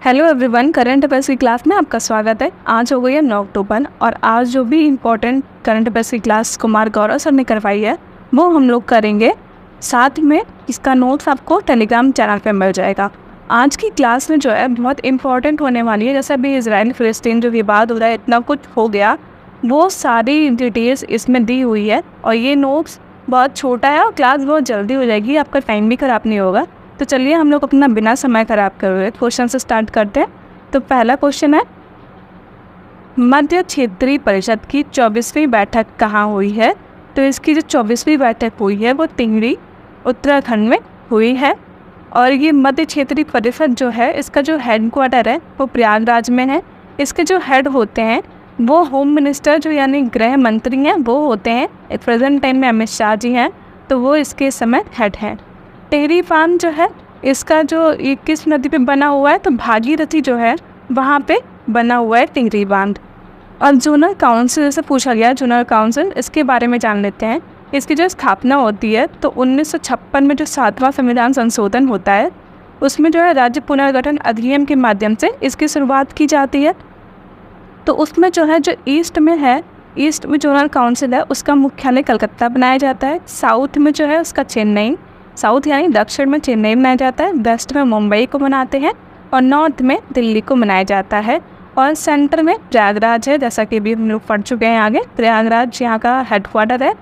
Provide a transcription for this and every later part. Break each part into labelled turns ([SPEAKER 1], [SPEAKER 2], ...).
[SPEAKER 1] Hello everyone, current affairs की class में आपका स्वागत है। आज हो गई है 9 अक्टूबर और आज जो भी इम्पोर्टेंट करंट अफेयर्स की क्लास कुमार गौरव सर ने करवाई है वो हम लोग करेंगे। साथ में इसका नोट्स आपको टेलीग्राम चैनल पे मिल जाएगा। आज की क्लास में जो है बहुत इंपॉर्टेंट होने वाली है। जैसे अभी इजराइल फिलिस्तीन जो विवाद हो रहा है, इतना कुछ हो गया, वो सारी डिटेल्स इसमें दी हुई है और ये नोट्स बहुत छोटा है और क्लास बहुत जल्दी हो जाएगी, आपका टाइम भी ख़राब नहीं होगा। तो चलिए हम लोग अपना बिना समय खराब कर हुए क्वेश्चन से स्टार्ट करते हैं। तो पहला क्वेश्चन है, मध्य क्षेत्रीय परिषद की 24वीं बैठक कहाँ हुई है? तो इसकी जो 24वीं बैठक हुई है वो टिहरी उत्तराखंड में हुई है। और ये मध्य क्षेत्रीय परिषद जो है इसका जो हेड क्वार्टर है वो प्रयागराज में है। इसके जो हेड होते हैं वो होम मिनिस्टर जो यानी गृह मंत्री हैं वो होते हैं। प्रेजेंट टाइम में अमित शाह जी हैं, तो वो इसके समय हेड हैं। टिहरी बांध जो है इसका जो ये किस नदी पे बना हुआ है? तो भागीरथी जो है वहाँ पे बना हुआ है टिहरी बांध। और जोनल काउंसिल से पूछा गया, जोनल काउंसिल इसके बारे में जान लेते हैं। इसकी जो स्थापना होती है तो 1956 में जो 7वां संविधान संशोधन होता है उसमें जो है राज्य पुनर्गठन अधिनियम के माध्यम से इसकी शुरुआत की जाती है। तो उसमें जो है जो ईस्ट में जोनल काउंसिल है उसका मुख्यालय कलकत्ता बनाया जाता है। साउथ में जो है उसका चेन्नई, साउथ यानी दक्षिण में चेन्नई बनाया जाता है। वेस्ट में मुंबई को बनाते हैं और नॉर्थ में दिल्ली को बनाया जाता है। और सेंटर में प्रयागराज है, जैसा कि अभी हम लोग पढ़ चुके हैं आगे। प्रयागराज यहाँ का हेडक्वार्टर है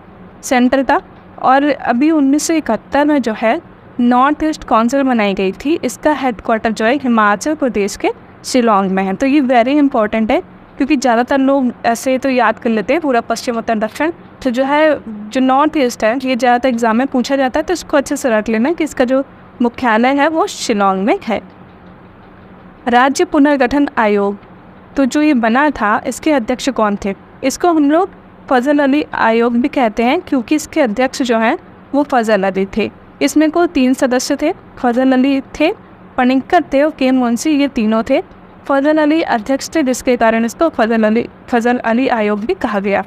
[SPEAKER 1] सेंटर का। और अभी 1971 में जो है नॉर्थ ईस्ट काउंसिल बनाई गई थी, इसका हेडक्वार्टर जो है हिमाचल प्रदेश के शिलोंग में है। तो ये वेरी इंपॉर्टेंट है क्योंकि ज़्यादातर लोग ऐसे तो याद कर लेते हैं पूरा पश्चिम उत्तर दक्षिण, तो जो है जो नॉर्थ ईस्ट है ये ज़्यादातर एग्जाम में पूछा जाता है। तो इसको अच्छे से रख लेना कि इसका जो मुख्यालय है वो शिलोंग में है। राज्य पुनर्गठन आयोग, तो जो ये बना था इसके अध्यक्ष कौन थे? इसको हम लोग फजल अली आयोग भी कहते हैं क्योंकि इसके अध्यक्ष जो हैं वो फजल अली थे। इसमें कुल 3 सदस्य थे। फजल अली थे, पनिक्कर थे और के मुंशी, ये तीनों थे। फजल अली अध्यक्ष थे जिसके कारण इसको फजल अली आयोग भी कहा गया।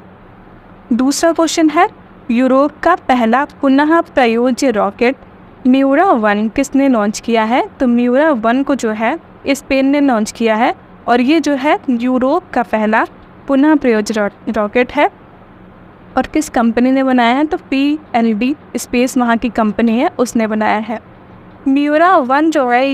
[SPEAKER 1] दूसरा क्वेश्चन है, यूरोप का पहला पुनः प्रयोज्य रॉकेट म्यूरा 1 किसने लॉन्च किया है? तो म्यूरा 1 को जो है स्पेन ने लॉन्च किया है और ये जो है यूरोप का पहला पुनः प्रयोज्य रॉकेट है। और किस कंपनी ने बनाया है? तो PLD स्पेस वहाँ की कंपनी है, उसने बनाया है। म्यूरा 1 जो है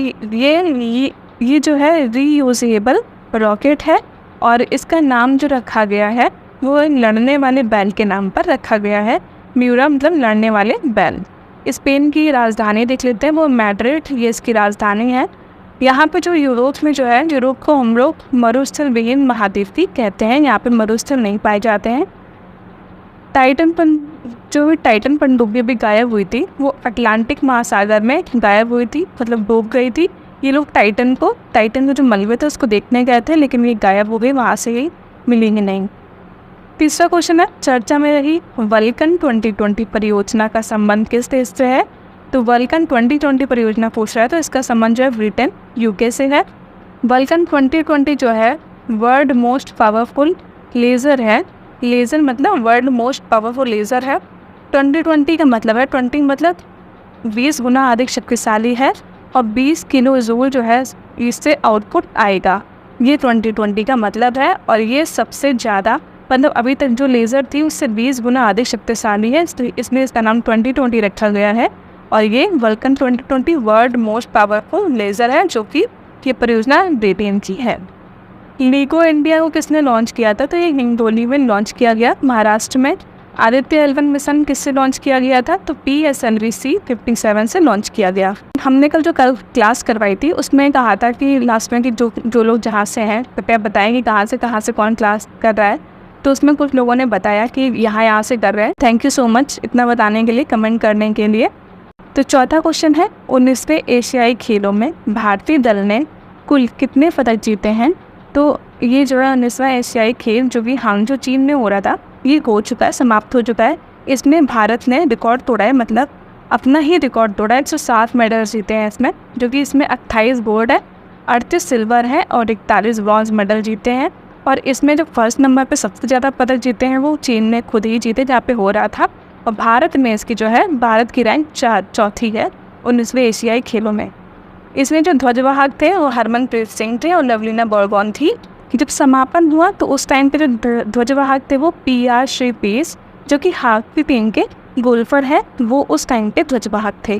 [SPEAKER 1] ये जो है रीयूजेबल रॉकेट है और इसका नाम जो रखा गया है वो लड़ने वाले बैल के नाम पर रखा गया है। म्यूरा मतलब लड़ने वाले बैल। स्पेन की राजधानी देख लेते हैं, वो मैड्रिड, ये इसकी राजधानी है। यहाँ पे जो यूरोप में जो है, यूरोप को हम लोग मरुस्थल विहीन महाद्वीप भी कहते हैं। यहाँ पे मरुस्थल नहीं पाए जाते हैं। टाइटन पनडुब्बी भी गायब हुई थी, वो अटलांटिक महासागर में गायब हुई थी, मतलब डूब गई थी। ये लोग टाइटन को जो मलबे थे उसको देखने गए थे, लेकिन ये गायब हो गई, वहाँ से ही मिली ही नहीं। तीसरा क्वेश्चन है, चर्चा में रही वल्कन 2020 परियोजना का संबंध किस देश से है? तो वल्कन 2020 परियोजना पूछ रहा है, तो इसका संबंध जो है ब्रिटेन UK से है। वल्कन 2020 जो है वर्ल्ड मोस्ट पावरफुल लेज़र है। लेज़र मतलब वर्ल्ड मोस्ट पावरफुल लेज़र है। 2020 का मतलब है 20 मतलब 20 गुना अधिक शक्तिशाली है और 20 किलो जूल जो है इससे आउटपुट आएगा। ये 2020 का मतलब है और ये सबसे ज़्यादा मतलब अभी तक जो लेज़र थी उससे 20 गुना अधिक शक्तिशाली है, इसलिए इसका नाम 2020 रखा गया है। और ये vulcan 2020 world most powerful laser है जो कि ये परियोजना ब्रिटेन की है। लीगो इंडिया को किसने लॉन्च किया था? तो ये हिंगोली में लॉन्च किया गया महाराष्ट्र में। आदित्य L1 मिशन किससे लॉन्च किया गया था? तो PSLV-C 57 से लॉन्च किया गया। हमने कल जो क्लास करवाई थी उसमें कहा था कि लास्ट में कि जो लोग जहाँ से हैं कृपया बताएं कि कहाँ से कौन क्लास कर रहा है। तो उसमें कुछ लोगों ने बताया कि यहाँ से कर रहे हैं। थैंक यू सो मच इतना बताने के लिए, कमेंट करने के लिए। तो चौथा क्वेश्चन है, 19वें एशियाई खेलों में भारतीय दल ने कुल कितने पदक जीते हैं? तो ये जो है 19वां एशियाई खेल जो कि हांगझो चीन में हो रहा था ये हो चुका है, समाप्त हो चुका है। इसमें भारत ने रिकॉर्ड तोड़ा है, मतलब अपना ही रिकॉर्ड तोड़ा है। 107 मेडल जीते हैं इसमें, जो कि इसमें 28 गोल्ड है, 38 सिल्वर है और 41 ब्रॉन्ज मेडल जीते हैं। और इसमें जो फर्स्ट नंबर पे सबसे ज़्यादा पदक जीते हैं वो चीन ने खुद ही जीते जहाँ पे हो रहा था। और भारत में इसकी जो है भारत की रैंक चौथी है 19वें एशियाई खेलों में। इसमें जो ध्वजवाहक थे वो हरमनप्रीत सिंह थे और लवलीना बोरगोन थी। जब समापन हुआ तो उस टाइम पे जो ध्वजवाहक थे वो PR श्रीपेस, जो कि हॉकी टीम के गोल्फर है, वो उस टाइम पे ध्वजवाहक थे।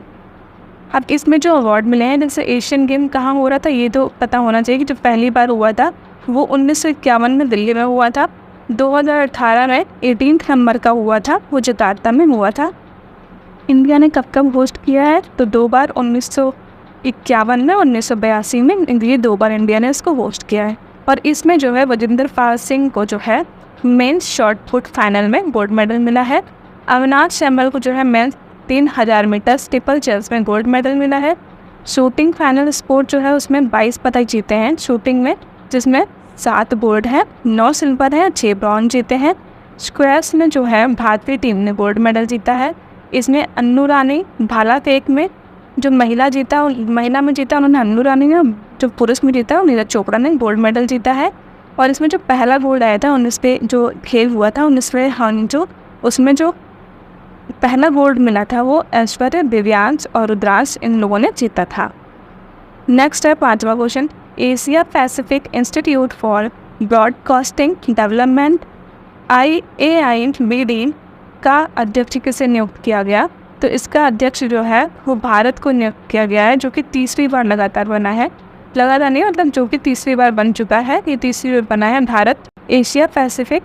[SPEAKER 1] अब इसमें जो अवार्ड मिले हैं, जैसे एशियन गेम कहाँ हो रहा था ये तो पता होना चाहिए कि जो पहली बार हुआ था वो 1951 में दिल्ली में हुआ था। 2018 में 18 नंबर का हुआ था, वो जकार्ता में हुआ था। इंडिया ने कब कब होस्ट किया है, तो 2 बार, 1951 में, 1982 में, ये 2 बार इंडिया ने इसको होस्ट किया है। और इसमें जो है वजिंदर पाल सिंह को जो है मेंस शॉर्ट पुट फाइनल में गोल्ड मेडल मिला है। अविनाश शैम्बल को जो है मेंस 3000 मीटर स्टीपल चेस में गोल्ड मेडल मिला है। शूटिंग फाइनल स्पोर्ट जो है उसमें 22 पदक जीते हैं शूटिंग में, जिसमें 7 गोल्ड है, 9 सिल्वर है, 6 ब्रॉन्ज जीते हैं। स्क्वैश में जो है भारतीय टीम ने गोल्ड मेडल जीता है। इसमें अन्नू रानी भाला फेंक में जो महिला में जीता उन्होंने अन्नू रानी ने, जो पुरुष में जीता नीरज चोपड़ा ने गोल्ड मेडल जीता है। और इसमें जो पहला गोल्ड आया था 19 पे जो खेल हुआ था 19वें हांगझो, उसमें जो पहला गोल्ड मिला था वो ऐश्वर्या, दिव्यांश और रुद्रांश इन लोगों ने जीता था। नेक्स्ट है 5वां question, Asia Pacific Institute for Broadcasting Development AIBD का अध्यक्ष किसे नियुक्त किया गया, तो इसका अध्यक्ष जो है वो भारत को नियुक्त किया गया है, जो कि तीसरी बार लगातार बना है। लगातार नहीं, मतलब जो कि तीसरी बार बन चुका है, ये तीसरी बार बना है Bharat. Asia Pacific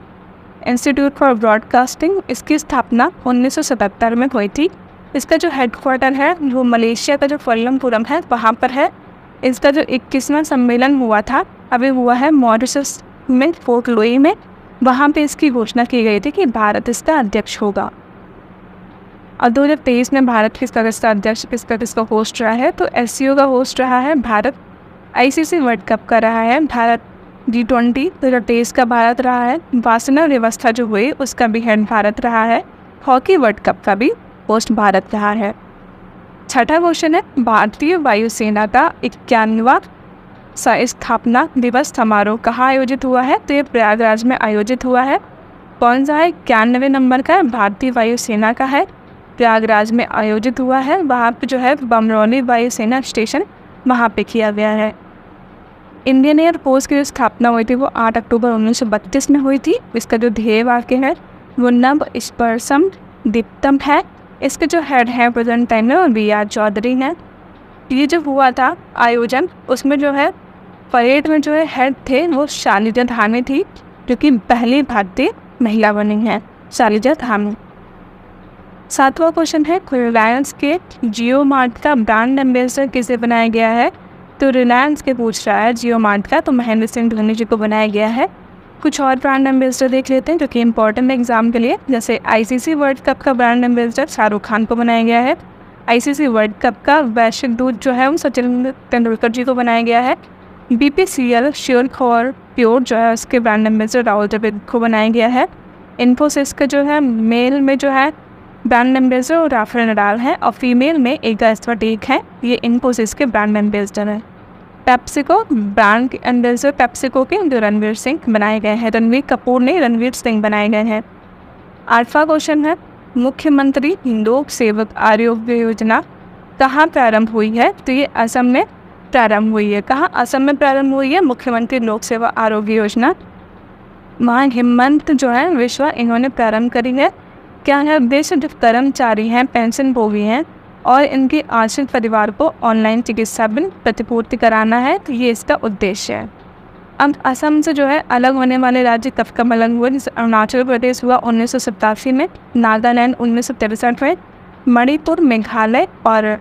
[SPEAKER 1] Institute for broadcasting, इसकी स्थापना 1977 में हुई थी। इसका जो हेडक्वार्टर है वो मलेशिया का जो कोलमपुरम है वहाँ पर है। इसका जो 21वां सम्मेलन हुआ था अभी हुआ है मॉरिशस में, पोर्ट लुई में, वहाँ पे इसकी घोषणा की गई थी कि भारत इसका अध्यक्ष होगा। और 2023 में भारत किसका अध्यक्ष किसका होस्ट रहा है, तो SCO का होस्ट रहा है भारत। ICC वर्ल्ड कप का रहा है भारत। G20 2023 का भारत रहा है। वासना व्यवस्था जो हुई उसका भी हेड भारत रहा है। हॉकी वर्ल्ड कप का भी होस्ट भारत रहा है। 6ठा क्वेश्चन है, भारतीय वायुसेना का 91वां स्थापना दिवस समारोह कहाँ आयोजित हुआ है, तो ये प्रयागराज में आयोजित हुआ है। कौन सा है, 91 नंबर का है, भारतीय वायुसेना का है, प्रयागराज में आयोजित हुआ है। वहाँ पे जो है बमरौली वायुसेना स्टेशन वहाँ पे किया गया है। इंडियन एयर फोर्स की जो स्थापना हुई थी वो 8 अक्टूबर 1932 में हुई थी। इसका जो ध्येय वाक्य है वो नव स्पर्शम दीप्तम है। इसके जो हेड है प्रेजेंट टाइम में वो BR चौधरी हैं। ये जो हुआ था आयोजन, उसमें जो है परेड में जो है हेड थे वो शालिजा धामी थी, जो कि पहली भारतीय महिला बनी है, शालिजा धामी। 7वां क्वेश्चन है, रिलायंस के जियो मार्ट का ब्रांड एम्बेसडर किसे बनाया गया है, तो रिलायंस के पूछ रहा है जियो मार्ट का, तो महेंद्र सिंह धोनी जी को बनाया गया है। कुछ और ब्रांड एम्बेसडर देख लेते हैं जो कि इंपॉर्टेंट है एग्जाम के लिए। जैसे ICC वर्ल्ड कप का ब्रांड एम्बेसडर शाहरुख खान को बनाया गया है। ICC वर्ल्ड कप का वैश्विक दूत जो है वो सचिन तेंदुलकर जी को बनाया गया है। BPCL श्योर और प्योर जो है उसके ब्रांड एम्बेसडर राहुल द्रविड़ को बनाया गया है। इन्फोसिस का जो है मेल में जो है ब्रांड एम्बेसडर राफेल नडाल है और फीमेल में एगा एस्वाटेक है, ये इन्फोसिस के ब्रांड एम्बेसडर है। पेप्सिको ब्रांड एम्बेसडर पेप्सिको के जो रणवीर सिंह बनाए गए हैं, रणवीर कपूर ने रणवीर सिंह बनाए गए हैं। 8वां क्वेश्चन है, मुख्यमंत्री लोक सेवक आरोग्य योजना कहाँ प्रारंभ हुई है, तो ये असम में प्रारंभ हुई है। कहाँ, असम में प्रारंभ हुई है मुख्यमंत्री लोक सेवा आरोग्य योजना। वहाँ हेमंत जो है विश्वा इन्होंने प्रारंभ करी है। क्या है उद्देश्य, जो कर्मचारी हैं, पेंशन भोगी हैं और इनके आश्रित परिवार को ऑनलाइन चिकित्सा बिल प्रतिपूर्ति कराना है, तो ये इसका उद्देश्य है। अब असम से जो है अलग होने वाले राज्य कब कब अलग हुए, जैसे अरुणाचल प्रदेश हुआ 1987 में, नागालैंड 1963 में, मणिपुर मेघालय और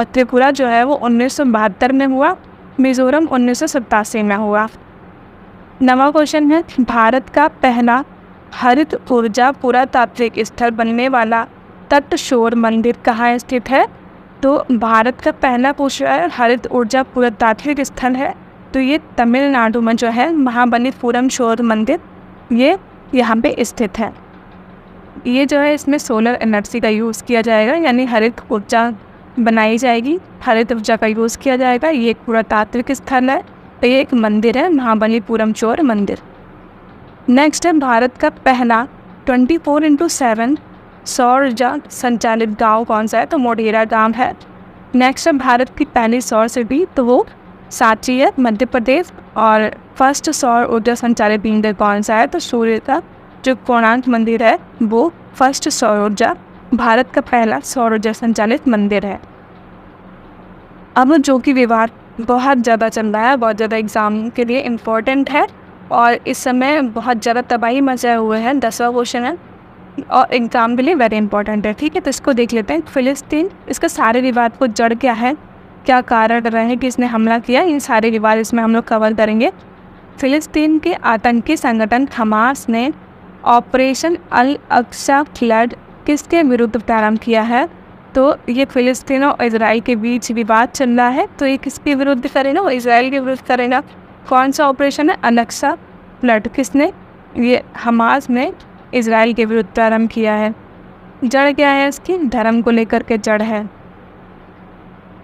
[SPEAKER 1] त्रिपुरा जो है वो 1972 में हुआ, मिजोरम 1987 में हुआ। 9वां क्वेश्चन है, भारत का पहला हरित ऊर्जा पुरातात्विक स्थल बनने वाला तटशोर मंदिर कहाँ स्थित है, तो भारत का पहला पूछ रहा है हरित ऊर्जा पुरातात्विक स्थल है, तो ये तमिलनाडु में जो है महाबलीपुरम शोर मंदिर, ये यहाँ पे स्थित है। ये जो है इसमें सोलर एनर्जी का यूज़ किया जाएगा, यानी हरित ऊर्जा बनाई जाएगी, हरित ऊर्जा का यूज़ किया जाएगा। ये एक पुरातात्विक स्थल है, तो ये एक मंदिर है महाबलीपुरम शोर मंदिर। नेक्स्ट है, भारत का पहला 24/7 सौर ऊर्जा संचालित गांव कौन सा है, तो मोढेरा गांव है। नेक्स्ट है भारत की पहली सौर सिटी, तो वो सांची है, मध्य प्रदेश। और फर्स्ट सौर ऊर्जा संचालित मंदिर कौन सा है, तो सूर्य का जो कोणार्क मंदिर है वो फर्स्ट सौर ऊर्जा, भारत का पहला सौर ऊर्जा संचालित मंदिर है। अब जो कि विवाद बहुत ज़्यादा चल रहा है, बहुत ज़्यादा एग्ज़ाम के लिए इम्पोर्टेंट है और इस समय बहुत ज़्यादा तबाही मचाए हुए हैं, 10वां क्वेश्चन है और एग्ज़ाम के लिए वेरी इंपॉर्टेंट है। ठीक है, तो इसको देख लेते हैं। फ़िलिस्तीन, इसका सारे विवाद को जड़ क्या है, क्या कारण रहे कि इसने हमला किया, ये सारे विवाद इसमें हम लोग कवर करेंगे। फ़िलिस्तीन के आतंकी संगठन हमास ने ऑपरेशन अल अक्सा फ्लड किसके विरुद्ध प्रारंभ किया है, तो ये फ़िलिस्तीन और इजराइल के बीच विवाद चल रहा है, तो ये किसके विरुद्ध करेगा, वो इजराइल के विरुद्ध करेगा। कौन सा ऑपरेशन है, अल अक्सा फ्लड, किसने, ये हमास ने इजराइल के विरुद्ध प्रारंभ किया है। जड़ क्या है इसकी, धर्म को लेकर के जड़ है,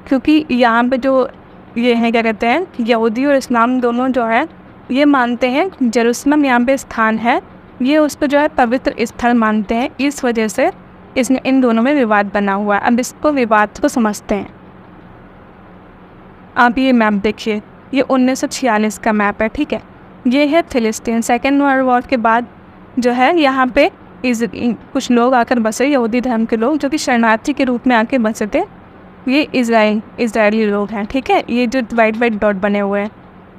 [SPEAKER 1] क्योंकि यहाँ पे जो ये है क्या कहते हैं, यहूदी और इस्लाम दोनों जो है ये मानते हैं जेरूसलम यहाँ पे स्थान है, ये उसको जो है पवित्र स्थल मानते हैं, इस वजह से इसमें इन दोनों में विवाद बना हुआ है। अब इसको विवाद को समझते हैं। आप ये मैप देखिए, ये 1946 का मैप है। ठीक है, ये है फ़िलिस्तीन। सेकेंड वर्ल्ड वॉर के बाद जो है यहाँ पे कुछ लोग आकर बसे, यहूदी धर्म के लोग जो कि शरणार्थी के रूप में आके बसे थे, ये इजरायली लोग हैं। ठीक है, ये जो वाइट डॉट बने हुए हैं,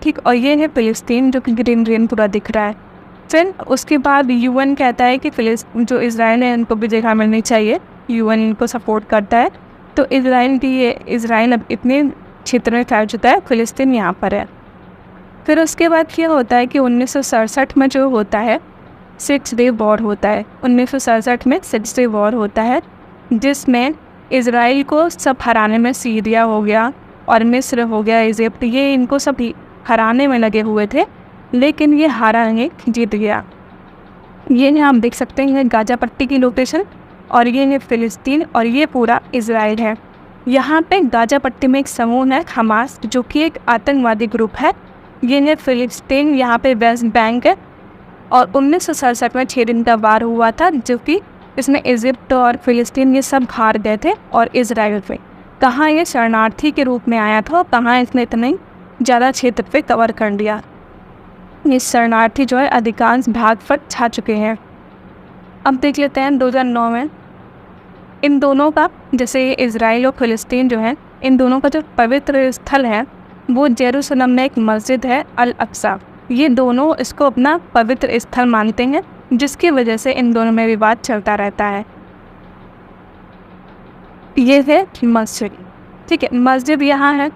[SPEAKER 1] ठीक, और ये है फ़िलिस्तीन जो कि ग्रीन पूरा दिख रहा है। फिर उसके बाद यूएन कहता है कि जो इजराइल है इनको भी जगह मिलनी चाहिए, यूएन इनको सपोर्ट करता है, तो इजराइल अब इतने क्षेत्र में फैल चुका है, फ़िलिस्तीन यहाँ पर है। फिर उसके बाद क्या होता है कि 1967 में जो होता है 6 डे वॉर होता है, 1967 में 6 डे वॉर होता है, जिसमें इजराइल को सब हराने में सीरिया हो गया और मिस्र हो गया, इजिप्ट, ये इनको सब हराने में लगे हुए थे, लेकिन ये हारा नहीं, जीत गया। ये यहाँ आप देख सकते हैं गाजा पट्टी की लोकेशन, और ये है फ़िलिस्तीन और ये पूरा इजराइल है। यहाँ पे गाजा पट्टी में एक समूह है हमास, जो कि एक आतंकवादी ग्रुप है। ये है फ़िलिस्तीन, यहाँ पे वेस्ट बैंक है, और 1967 में 6 दिन का वार हुआ था, जो कि इसमें इजिप्ट और फ़िलिस्तीन ये सब हार गए थे, और इजराइल पे कहाँ ये शरणार्थी के रूप में आया था और कहाँ इसने इतने ज़्यादा क्षेत्र पे कवर कर लिया। ये शरणार्थी जो है अधिकांश भाग पर छा चुके हैं। अब देख लेते हैं 2009 में इन दोनों का, जैसे ये इजराइल और फ़िलिस्तीन जो है, इन दोनों का जो पवित्र स्थल है वो जेरूसलम में एक मस्जिद है अल अक्सा, ये दोनों इसको अपना पवित्र स्थल मानते हैं, जिसकी वजह से इन दोनों में विवाद चलता रहता है। ये है मस्जिद। ठीक है, मस्जिद यहाँ है,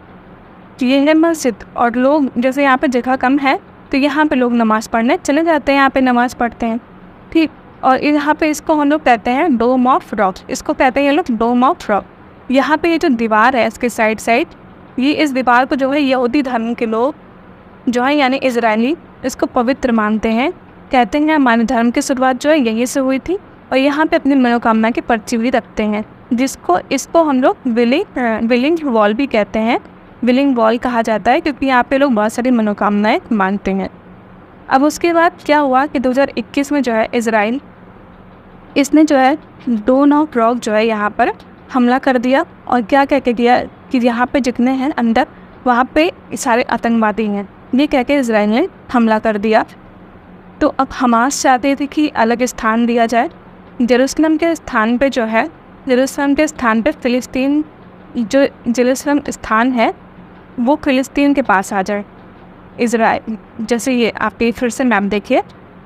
[SPEAKER 1] ये है मस्जिद, और लोग जैसे यहाँ पे जगह कम है तो यहाँ पे लोग नमाज़ पढ़ने चले जाते हैं, यहाँ पे नमाज़ पढ़ते हैं। ठीक, और यहाँ पे इसको हम लोग कहते हैं डोम ऑफ रॉक, इसको कहते हैं ये लोग डोम ऑफ रॉक। यहाँ पे ये जो दीवार है इसके साइड ये इस दीवार को जो है यहूदी धर्म के लोग जो है यानी इजरायली इसको पवित्र मानते हैं, कहते हैं हमारे धर्म की शुरुआत जो है यहीं से हुई थी, और यहाँ पे अपनी मनोकामना की पर्ची भी रखते हैं, इसको हम लोग विलिंग वॉल भी कहते हैं। विलिंग वॉल कहा जाता है क्योंकि यहाँ पे लोग बहुत सारी मनोकामनाएं मानते हैं। अब उसके बाद क्या हुआ कि 2021 में जो है इजराइल इसने जो है डोम ऑफ रॉक जो है यहाँ पर हमला कर दिया, और क्या कह के किया कि यहाँ पे जितने हैं अंदर वहाँ पे सारे आतंकवादी हैं, ये कह के इजराइल ने हमला कर दिया। तो अब हमास चाहते थे कि अलग स्थान दिया जाए, जेरूसलम के स्थान पे जो है, जेरूसलम के स्थान पे फ़िलिस्तीन, जो जेरूसलम स्थान है वो फ़िलिस्तीन के पास आ जाए। इजराइल जैसे ये आप फिर से मैप देखिए,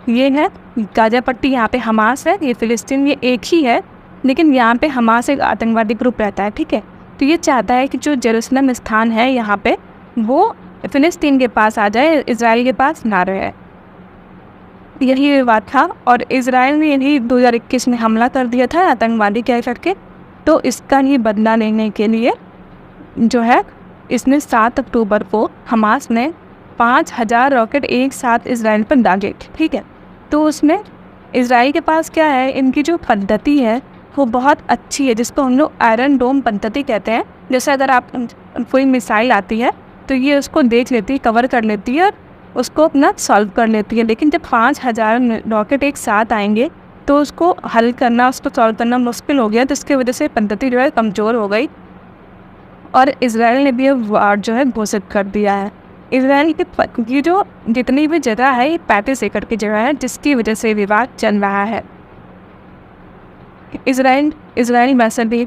[SPEAKER 1] ये है गाजा पट्टी, यहाँ पे हमास है, ये फ़िलिस्तीन, ये एक ही है, लेकिन यहाँ पे हमास एक आतंकवादी ग्रुप रहता है। ठीक है, तो ये चाहता है कि जो जेरूसलम स्थान है यहाँ पे वो फ़िलिस्तीन के पास आ जाए, इजराइल के पास ना रहे। यही विवाद था, और इजराइल ने यही 2021 में हमला कर दिया था आतंकवादी कह करके, तो इसका ही बदला लेने के लिए जो है इसने 7 अक्टूबर को हमास ने 5000 रॉकेट एक साथ इजराइल पर दागे। ठीक है, तो उसमें इजराइल के पास क्या है, इनकी जो पद्धति है वो बहुत अच्छी है, जिसको हम लोग आयरन डोम पद्धति कहते हैं। जैसे अगर आप कोई मिसाइल आती है तो ये उसको देख लेती है, कवर कर लेती है और उसको अपना सॉल्व कर लेती है, लेकिन जब 5000 रॉकेट एक साथ आएंगे तो उसको हल करना, उसको सॉल्व करना मुश्किल हो गया, तो इसकी वजह से पद्धति जो है कमज़ोर हो गई। और इसराइल ने भी अब वार जो है घोषित कर दिया है। इसराइल की जो जितनी भी जगह है ये 35 एकड़ की जगह है, जिसकी वजह से विवाद चल रहा है। इसराइल वैसे भी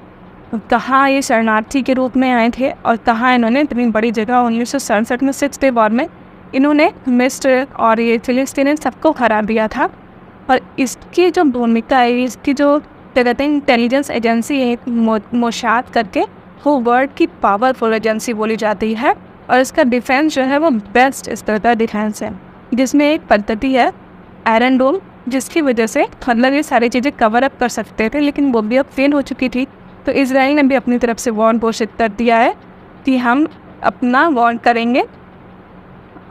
[SPEAKER 1] कहाँ ये शरणार्थी के रूप में आए थे और कहाँ इन्होंने इतनी बड़ी जगह 1967 में 6 डे वॉर में इन्होंने मिस्र और ये फिलिस्तीन सबको हरा दिया था। और इसकी जो भूमिका है, इसकी जो कहते हैं इंटेलिजेंस एजेंसी है मोसाद करके, वो वर्ल्ड की पावरफुल एजेंसी बोली जाती है। और इसका डिफेंस जो है वो बेस्ट इस तरह का डिफेंस है, जिसमें एक पद्धति है आयरन डोम, जिसकी वजह से मतलब ये सारी चीज़ें कवर अप कर सकते थे, लेकिन वो भी अब फेल हो चुकी थी। तो इसराइल ने भी अपनी तरफ से वॉर घोषित कर दिया है कि हम अपना वॉर करेंगे।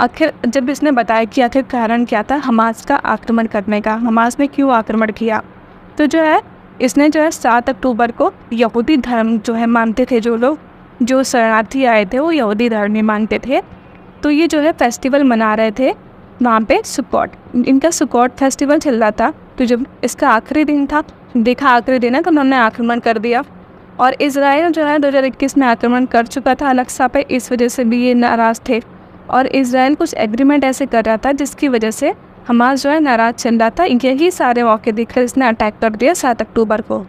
[SPEAKER 1] आखिर जब इसने बताया कि आखिर कारण क्या था हमास का आक्रमण करने का, हमास ने क्यों आक्रमण किया, तो जो है इसने जो है 7 अक्टूबर को यहूदी धर्म जो है मानते थे, जो लोग जो शरणार्थी आए थे वो यहूदी धर्म में मानते थे। तो ये जो है फेस्टिवल मना रहे थे वहाँ पे सुकोट, इनका सुकोट फेस्टिवल चल रहा था। तो जब इसका आखिरी दिन था, देखा आखिरी दिन है, तो उन्होंने आक्रमण कर दिया। और इसराइल जो है 2021 में आक्रमण कर चुका था अल-अक्सा पे, इस वजह से भी ये नाराज़ थे। और इसराइल कुछ एग्रीमेंट ऐसे कर रहा था जिसकी वजह से हमास जो है नाराज़ चल रहा था। यही सारे मौके देखकर इसने अटैक कर दिया 7 अक्टूबर को।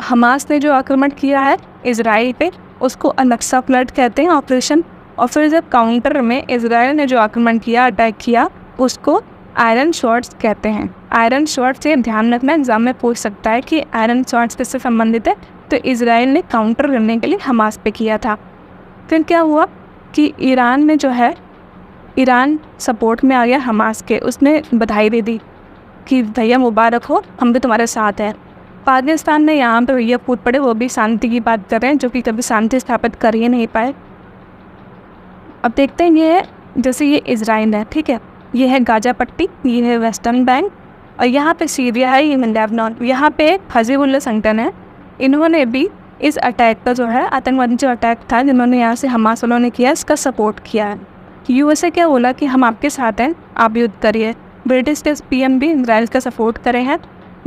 [SPEAKER 1] हमास ने जो आक्रमण किया है इसराइल पे उसको अल-अक्सा फ्लड कहते हैं ऑपरेशन। और फिर जब काउंटर में इसराइल ने जो आक्रमण किया, अटैक किया, उसको आयरन शॉट्स कहते हैं। आयरन शॉट्स से ध्यान रखना, एग्जाम में पूछ सकता है कि आयरन शॉट्स किससे संबंधित है। तो इसराइल ने काउंटर करने के लिए हमास पे किया था। फिर क्या हुआ कि ईरान में जो है, ईरान सपोर्ट में आ गया हमास के, उसने बधाई दे दी कि भैया मुबारक हो, हम भी तुम्हारे साथ हैं। पाकिस्तान ने यहाँ पर भैया फूट पड़े, वो भी शांति की बात कर रहे हैं, जो कि कभी शांति स्थापित कर ही नहीं पाए। अब देखते हैं, ये जैसे ये इसराइल है, ठीक है, ये है गाजा पट्टी, ये है वेस्टर्न बैंक, और यहाँ पे सीरिया है, ये लेबनान, यहाँ पे हिज़बुल्लाह संगठन है। इन्होंने भी इस अटैक का जो है आतंकवादी जो अटैक था जिन्होंने यहाँ से हमास वालों ने किया, इसका सपोर्ट किया है। यूएसए क्या बोला कि हम आपके साथ हैं, आप युद्ध करिए। ब्रिटिश के पीएम भी इसराइल का सपोर्ट करे हैं।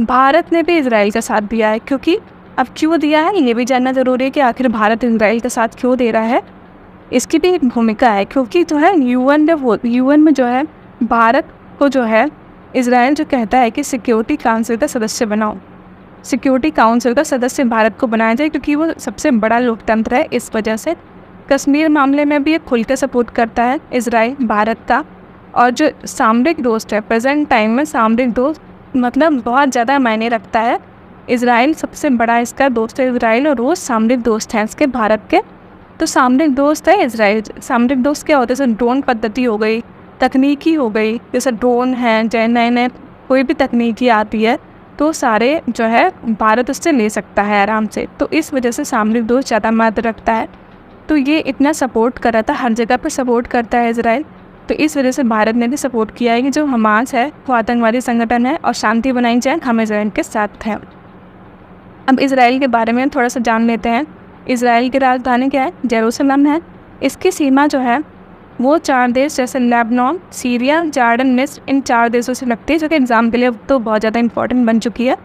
[SPEAKER 1] भारत ने भी इसराइल का साथ दिया है, क्योंकि अब क्यों दिया है ये भी जानना ज़रूरी है कि आखिर भारत इसराइल का साथ क्यों दे रहा है। इसकी भी एक भूमिका है, क्योंकि जो है यूएन में जो है भारत को जो है इसराइल जो कहता है कि सिक्योरिटी काउंसिल का सदस्य बनाओ, सिक्योरिटी काउंसिल का सदस्य भारत को बनाया जाए, क्योंकि वो सबसे बड़ा लोकतंत्र है। इस वजह से कश्मीर मामले में भी ये खुल के सपोर्ट करता है इसराइल भारत का। और जो सामरिक दोस्त है, प्रेजेंट टाइम में सामरिक दोस्त मतलब बहुत ज़्यादा मायने रखता है। इसराइल सबसे बड़ा इसका दोस्त है इसराइल, और रूस सामरिक दोस्त हैं इसके भारत के। तो सामरिक दोस्त है इसराइल। सामरिक दोस्त क्या होता है, जैसे ड्रोन पद्धति हो गई, तकनीकी हो गई, जैसे ड्रोन है, चाहे नए कोई भी तकनीकी आती है तो सारे जो है भारत उससे ले सकता है आराम से। तो इस वजह से सामरिक दोस्त ज़्यादा महत्व रखता है। तो ये इतना सपोर्ट कर रहा था, हर जगह पर सपोर्ट करता है इसराइल। तो इस वजह से भारत ने भी सपोर्ट किया है कि जो हमास है वो आतंकवादी संगठन है और शांति बनाई जाए, हम इसराइल के साथ हैं। अब इसराइल के बारे में थोड़ा सा जान लेते हैं। इसराइल की राजधानी क्या है, जेरूसलम है। इसकी सीमा जो है वो 4 देश जैसे लेबनान, सीरिया, जॉर्डन, मिस्र, इन 4 देशों से लगती है, जो कि एग्ज़ाम के लिए अब तो बहुत ज़्यादा इंपॉर्टेंट बन चुकी है।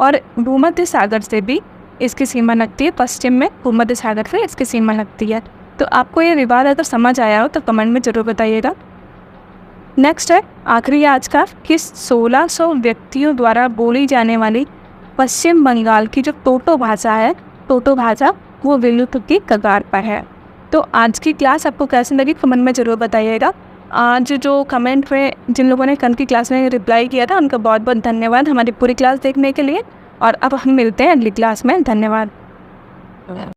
[SPEAKER 1] और भूमध्य सागर से भी इसकी सीमा लगती है, पश्चिम में भूमध्य सागर से इसकी सीमा लगती है। तो आपको ये विवाद अगर समझ आया हो तो कमेंट में ज़रूर बताइएगा। नेक्स्ट है आखिरी आज का कि 1600 व्यक्तियों द्वारा बोली जाने वाली पश्चिम बंगाल की जो टोटो भाषा है, टोटो भाषा वो विलुप्त की कगार पर है। तो आज की क्लास आपको कैसी लगी कमेंट में ज़रूर बताइएगा। आज जो कमेंट में जिन लोगों ने कल की क्लास में रिप्लाई किया था उनका बहुत बहुत धन्यवाद हमारी पूरी क्लास देखने के लिए। और अब हम मिलते हैं अगली क्लास में। धन्यवाद।